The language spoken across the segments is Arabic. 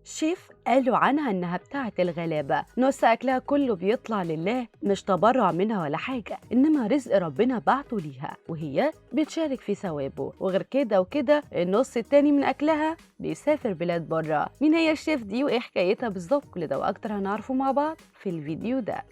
شيف قالوا عنها إنها بتاعة الغلابة، نص أكلها كله بيطلع لله، مش تبرع منها ولا حاجة، إنما رزق ربنا بعته ليها وهي بتشارك في ثوابه. وغير كده وكده النص التاني من أكلها بيسافر بلاد برا. مين هي الشيف دي وإيه حكايتها بالظبط؟ كل ده وأكتر هنعرفه مع بعض في الفيديو ده.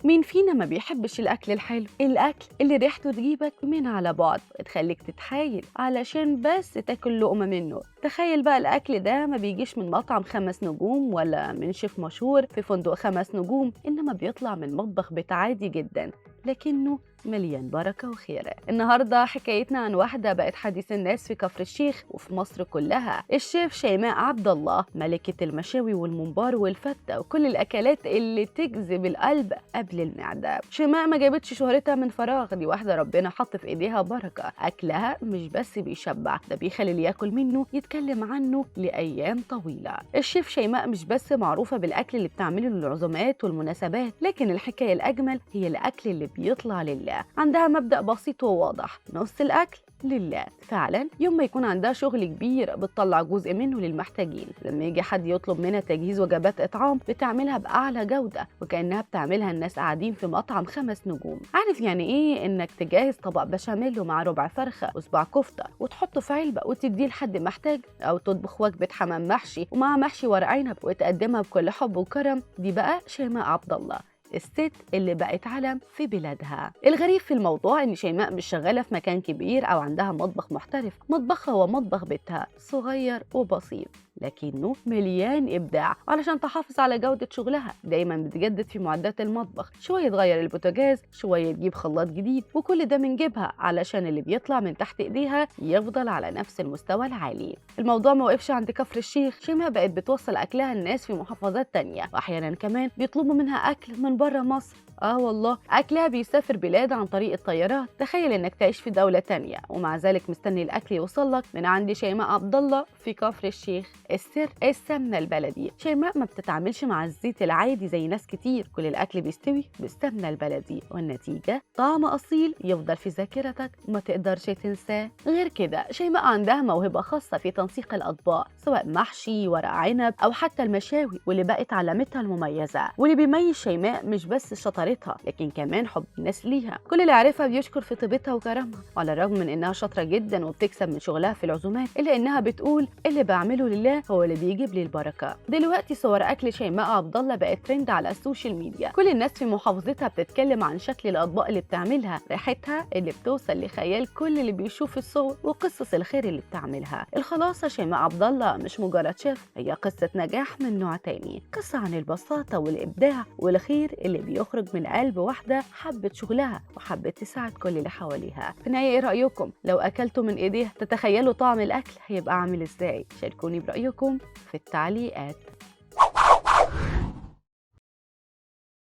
مين فينا ما بيحبش الأكل الحلو؟ الأكل اللي ريحته تجيبك من على بعد تخليك تتحايل علشان بس تاكل لقمة منه. تخيل بقى الأكل ده ما بيجيش من مطعم 5 نجوم ولا من شيف مشهور في فندق 5 نجوم، إنما بيطلع من مطبخ بيت عادي جدا لكنه مليان بركة وخير. النهاردة حكايتنا عن واحدة بقت حديث الناس في كفر الشيخ وفي مصر كلها، الشيف شيماء عبد الله، ملكة المشاوي والممبار والفتة وكل الأكلات اللي تجذب القلب قبل المعدة. شيماء ما جابتش شهرتها من فراغ، دي واحدة ربنا حط في إيديها بركة. أكلها مش بس بيشبع، ده بيخلي اللي ياكل منه يتكلم عنه لأيام طويلة. الشيف شيماء مش بس معروفة بالأكل اللي بتعمله للعزومات والمناسبات، لكن الحكاية الأجمل هي الأكل اللي بيطلع لله. عندها مبدأ بسيط وواضح، نص الأكل لله. فعلا يوم ما يكون عندها شغل كبير بتطلع جزء منه للمحتاجين. لما يجي حد يطلب منها تجهيز وجبات إطعام بتعملها بأعلى جودة وكأنها بتعملها الناس قاعدين في مطعم 5 نجوم. عارف يعني إيه إنك تجهز طبق بشاميل مع ربع فرخة وصباع كفتة وتحطه في علبة وتديه لحد محتاج، أو تطبخ وجبة حمام محشي ومع محشي ورق عنب وتقدمها بكل حب وكرم؟ دي بقى شيماء عبد الله، الست اللي بقت علم في بلادها. الغريب في الموضوع ان شيماء مش شغاله في مكان كبير او عندها مطبخ محترف، مطبخها هو مطبخ بيتها، صغير وبسيط لكنه مليان ابداع. علشان تحافظ على جوده شغلها دايما بتجدد في معدات المطبخ، شويه تغير البوتاجاز، شويه تجيب خلاط جديد، وكل ده من جيبها علشان اللي بيطلع من تحت ايديها يفضل على نفس المستوى العالي. الموضوع ما وقفش عند كفر الشيخ، شيماء بقت بتوصل اكلها الناس في محافظات تانية، واحيانا كمان بيطلبوا منها اكل من بره مصر. والله اكلها بيسافر بلاد عن طريق الطيارات. تخيل انك تعيش في دولة تانية ومع ذلك مستني الاكل يوصلك من عند شيماء عبد الله في كفر الشيخ. السر السمنة البلدي. شيماء ما بتتعاملش مع الزيت العادي زي ناس كتير، كل الاكل بيستوي بالسمنة البلدي والنتيجة طعم اصيل يفضل في ذاكرتك وما تقدرش تنساه. غير كده شيماء عندها موهبة خاصة في تنسيق الاطباق، سواء محشي، ورق عنب، او حتى المشاوي، واللي بقت علامتها المميزة. واللي بيميز شيماء مش بس شطارتها لكن كمان حب الناس ليها. كل اللي عارفها بيشكر في طيبتها وكرمها، وعلى الرغم من انها شاطره جدا وبتكسب من شغلها في العزومات الا انها بتقول اللي بعمله لله هو اللي بيجيب لي البركه. دلوقتي صور اكل شيماء عبد الله بقت ترند على السوشيال ميديا، كل الناس في محافظتها بتتكلم عن شكل الاطباق اللي بتعملها، ريحتها اللي بتوصل لخيال كل اللي بيشوف الصور، وقصص الخير اللي بتعملها. الخلاصه شيماء عبد الله مش مجرد شيف، هي قصه نجاح من نوع تاني، قصه عن البساطه والابداع والخير اللي بيخرج من قلب واحدة حبت شغلها وحبت تساعد كل اللي حواليها. في النهاية ايه رأيكم؟ لو أكلتوا من ايديها تتخيلوا طعم الأكل هيبقى عامل ازاي؟ شاركوني برأيكم في التعليقات.